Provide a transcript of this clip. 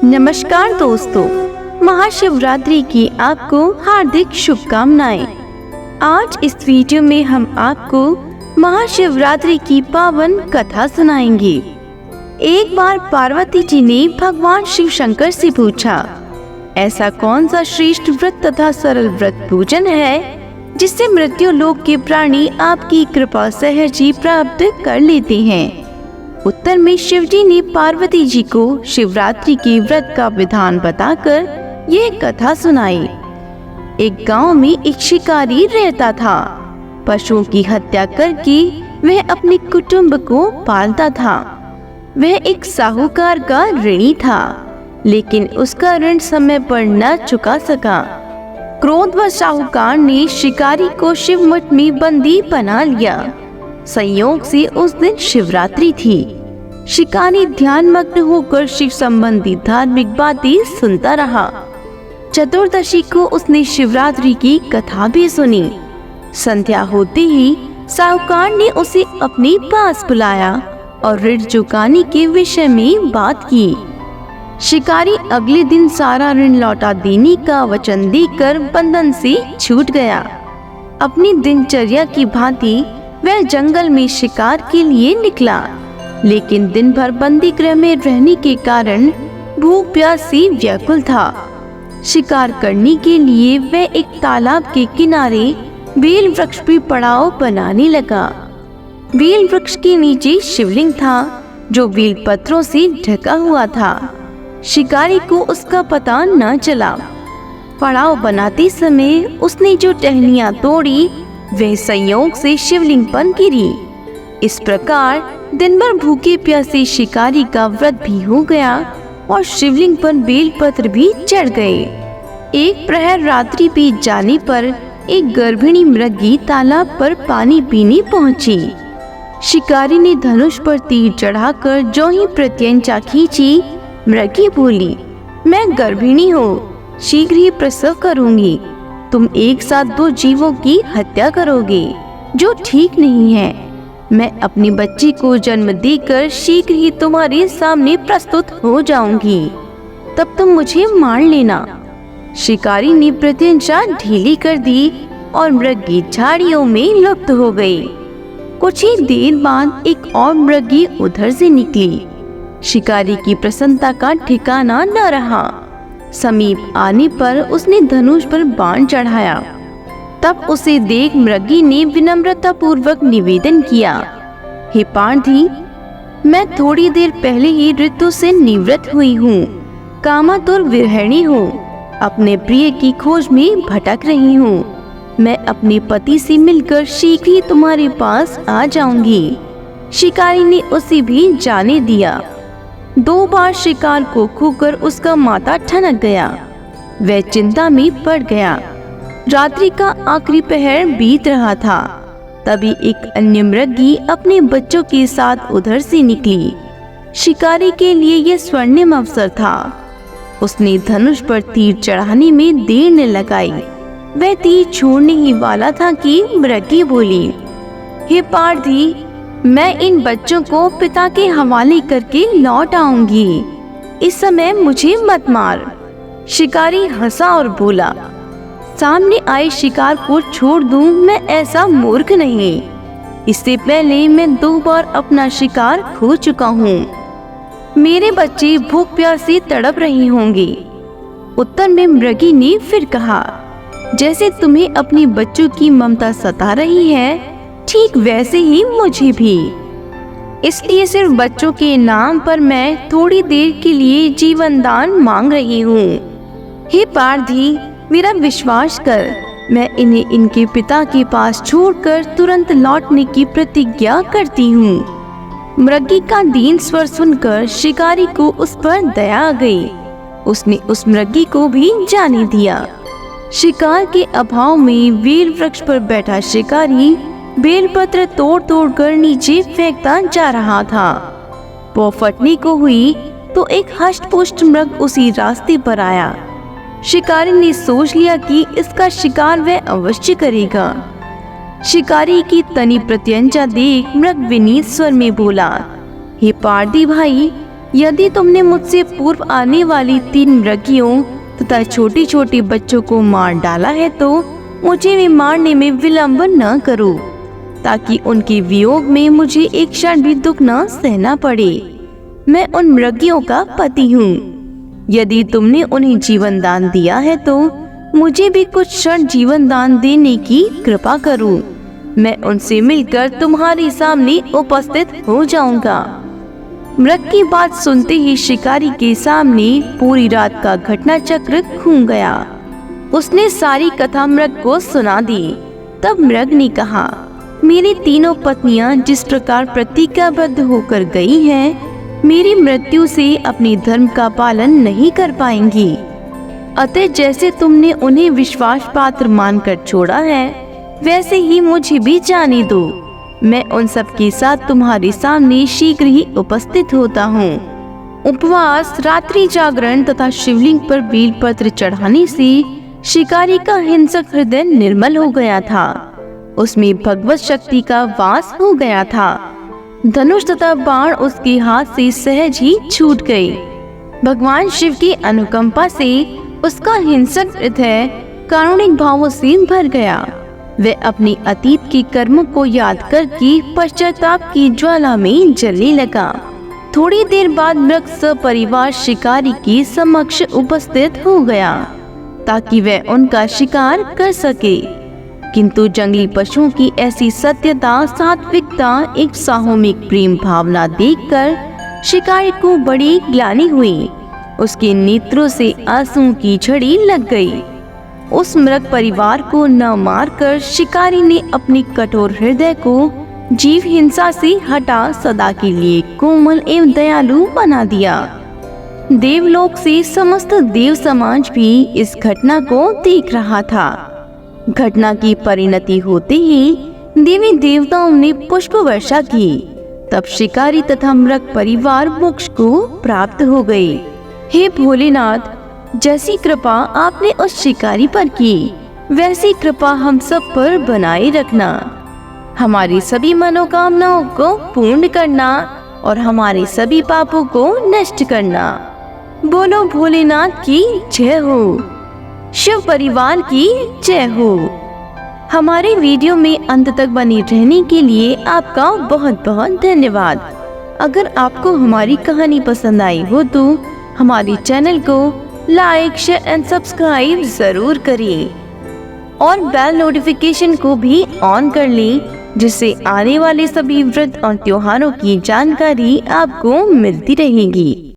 नमस्कार दोस्तों, महाशिवरात्रि की आपको हार्दिक शुभकामनाएं। आज इस वीडियो में हम आपको महाशिवरात्रि की पावन कथा सुनाएंगे। एक बार पार्वती जी ने भगवान शिव शंकर से पूछा, ऐसा कौन सा श्रेष्ठ व्रत तथा सरल व्रत पूजन है जिससे मृत्यु लोक के प्राणी आपकी कृपा सहज ही प्राप्त कर लेते हैं। उत्तर में शिवजी ने पार्वती जी को शिवरात्रि के व्रत का विधान बताकर यह कथा सुनाई। एक गांव में एक शिकारी रहता था। पशुओं की हत्या करके वह अपने कुटुंब को पालता था। वह एक साहूकार का ऋणी था, लेकिन उसका ऋण समय पर न चुका सका। क्रोधवश साहूकार ने शिकारी को शिवमठ में बंदी बना लिया। संयोग से उस दिन शिवरात्रि थी। शिकारी ध्यान मग्न होकर शिव संबंधी धार्मिक बातें सुनता रहा। चतुर्दशी को उसने शिवरात्रि की कथा भी सुनी। संध्या होते ही साहूकार ने उसे अपने पास बुलाया और ऋण चुकाने के विषय में बात की। शिकारी अगले दिन सारा ऋण लौटा देने का वचन देकर बंधन से छूट गया। अपनी दिनचर्या की भांति वह जंगल में शिकार के लिए निकला, लेकिन दिन भर बंदी गृह में रहने के कारण भूख प्यास से व्याकुल था। शिकार करने के लिए वह एक तालाब के किनारे बेल वृक्ष पे पड़ाव बनाने लगा। बेल वृक्ष के नीचे शिवलिंग था जो बेल पत्रों से ढका हुआ था। शिकारी को उसका पता न चला। पड़ाव बनाते समय उसने जो टहनियां तोड़ी वह संयोग से शिवलिंग पर गिरी। इस प्रकार दिन भर भूखे प्यासे शिकारी का व्रत भी हो गया और शिवलिंग पर बेलपत्र भी चढ़ गए। एक प्रहर रात्रि बीत जाने पर एक गर्भिणी मृगी तालाब पर पानी पीने पहुंची। शिकारी ने धनुष पर तीर चढ़ाकर जो ही प्रत्यंचा खींची, मृगी बोली, मैं गर्भिणी हूँ, शीघ्र ही प्रसव करूंगी। तुम एक साथ दो जीवों की हत्या करोगे, जो ठीक नहीं है। मैं अपनी बच्ची को जन्म देकर शीघ्र ही तुम्हारे सामने प्रस्तुत हो जाऊंगी, तब तुम मुझे मार लेना। शिकारी ने प्रत्यंचा ढीली कर दी और मृगी झाड़ियों में लुप्त हो गई। कुछ ही देर बाद एक और मृगी उधर से निकली। शिकारी की प्रसन्नता का ठिकाना न रहा। समीप आने पर उसने धनुष पर बाण चढ़ाया। तब उसे देख मृगी ने विनम्रता पूर्वक निवेदन किया, हे पार्थी, मैं थोड़ी देर पहले ही ऋतु से निवृत्त हुई हूँ, कामातुर विरहिणी हूँ, अपने प्रिय की खोज में भटक रही हूँ। मैं अपने पति से मिलकर शीघ्र ही तुम्हारे पास आ जाऊंगी। शिकारी ने उसे भी जाने दिया। 2 बार शिकार को खोकर उसका माथा ठनक गया। वह चिंता में पड़ गया। रात्रि का आखिरी पहर बीत रहा था। तभी एक अन्य मृगी अपने बच्चों के साथ उधर से निकली। शिकारी के लिए यह स्वर्णिम अवसर था। उसने धनुष पर तीर चढ़ाने में देर न लगाई। वह तीर छोड़ने ही वाला था कि मृगी बोली, हे पार्थी, मैं इन बच्चों को पिता के हवाले करके लौट आऊंगी। इस समय मुझे मत मार। शिकारी हंसा और बोला, सामने आए शिकार को छोड़ दूं, मैं ऐसा मूर्ख नहीं। इससे पहले मैं 2 बार अपना शिकार खो चुका हूँ। मेरे बच्चे भूख प्यास से तड़प रही होंगी। उत्तर में मृगी ने फिर कहा, जैसे तुम्हें अपने बच्चों की ममता सता रही है, ठीक वैसे ही मुझे भी। इसलिए सिर्फ बच्चों के नाम पर मैं थोड़ी देर के लिए जीवन दान मांग रही हूँ। हे पार्थी, मेरा विश्वास कर, मैं इन्हें इनके पिता के पास छोड़कर तुरंत लौटने की प्रतिज्ञा करती हूँ। मृगी का दीन स्वर सुनकर शिकारी को उस पर दया आ गई। उसने उस मृगी को भी जाने दिया। शिकार के अभाव में बेल वृक्ष पर बैठा शिकारी बेलपत्र तोड़ तोड़ कर नीचे फेंकता जा रहा था। वो फटने को हुई तो एक हष्ट-पुष्ट मृग उसी रास्ते पर आया। शिकारी ने सोच लिया कि इसका शिकार वह अवश्य करेगा। शिकारी की तनी प्रत्यंचा देख मृग विनीत स्वर में बोला, हे पारदी भाई, यदि तुमने मुझसे पूर्व आने वाली 3 मृगियों तथा छोटे छोटे बच्चों को मार डाला है तो मुझे भी मारने में विलंब न करो, ताकि उनके वियोग में मुझे एक क्षण भी दुख न सहना पड़े। मैं उन मृगियों का पति हूँ। यदि तुमने उन्हें जीवन दान दिया है तो मुझे भी कुछ क्षण जीवन दान देने की कृपा करो। मैं उनसे मिलकर तुम्हारे सामने उपस्थित हो जाऊंगा। मृग की बात सुनते ही शिकारी के सामने पूरी रात का घटना चक्र घूम गया। उसने सारी कथा मृग को सुना दी। तब मृग ने कहा, मेरी तीनों पत्नियां जिस प्रकार प्रतिज्ञाबद्ध होकर गई हैं, मेरी मृत्यु से अपने धर्म का पालन नहीं कर पाएंगी। अतः जैसे तुमने उन्हें विश्वास पात्र मानकर छोड़ा है, वैसे ही मुझे भी जाने दो। मैं उन सब के साथ तुम्हारे सामने शीघ्र ही उपस्थित होता हूँ। उपवास, रात्रि जागरण तथा शिवलिंग पर बेलपत्र चढ़ाने से शिकारी का हिंसक हृदय निर्मल हो गया था। उसमें भगवत शक्ति का वास हो गया था। धनुष तथा बाण उसके हाथ से सहज ही छूट गए। भगवान शिव की अनुकंपा से उसका हिंसक हृदय कारुणिक भावों से भर गया। वह अपने अतीत के कर्मों को याद करके पश्चाताप की ज्वाला में जलने लगा। थोड़ी देर बाद मृग सपरिवार शिकारी के समक्ष उपस्थित हो गया, ताकि वह उनका शिकार कर सके। किंतु जंगली पशुओं की ऐसी सत्यता, सात्विकता, एक सामूहिक प्रेम भावना देखकर शिकारी को बड़ी ग्लानि हुई। उसके नेत्रों से आंसुओं की झड़ी लग गई। उस मृग परिवार को न मारकर शिकारी ने अपने कठोर हृदय को जीव हिंसा से हटा सदा के लिए कोमल एवं दयालु बना दिया। देवलोक से समस्त देव समाज भी इस घटना को देख रहा था। घटना की परिणति होते ही देवी देवताओं ने पुष्प वर्षा की। तब शिकारी तथा मृग परिवार मोक्ष को प्राप्त हो गए। हे भोलेनाथ, जैसी कृपा आपने उस शिकारी पर की, वैसी कृपा हम सब पर बनाए रखना। हमारी सभी मनोकामनाओं को पूर्ण करना और हमारे सभी पापों को नष्ट करना। बोलो भोलेनाथ की जय हो, शिव परिवार की जय हो। हमारे वीडियो में अंत तक बने रहने के लिए आपका बहुत बहुत धन्यवाद। अगर आपको हमारी कहानी पसंद आई हो तो हमारे चैनल को लाइक, शेयर एंड सब्सक्राइब जरूर करिए और बेल नोटिफिकेशन को भी ऑन कर लें, जिससे आने वाले सभी व्रत और त्योहारों की जानकारी आपको मिलती रहेगी।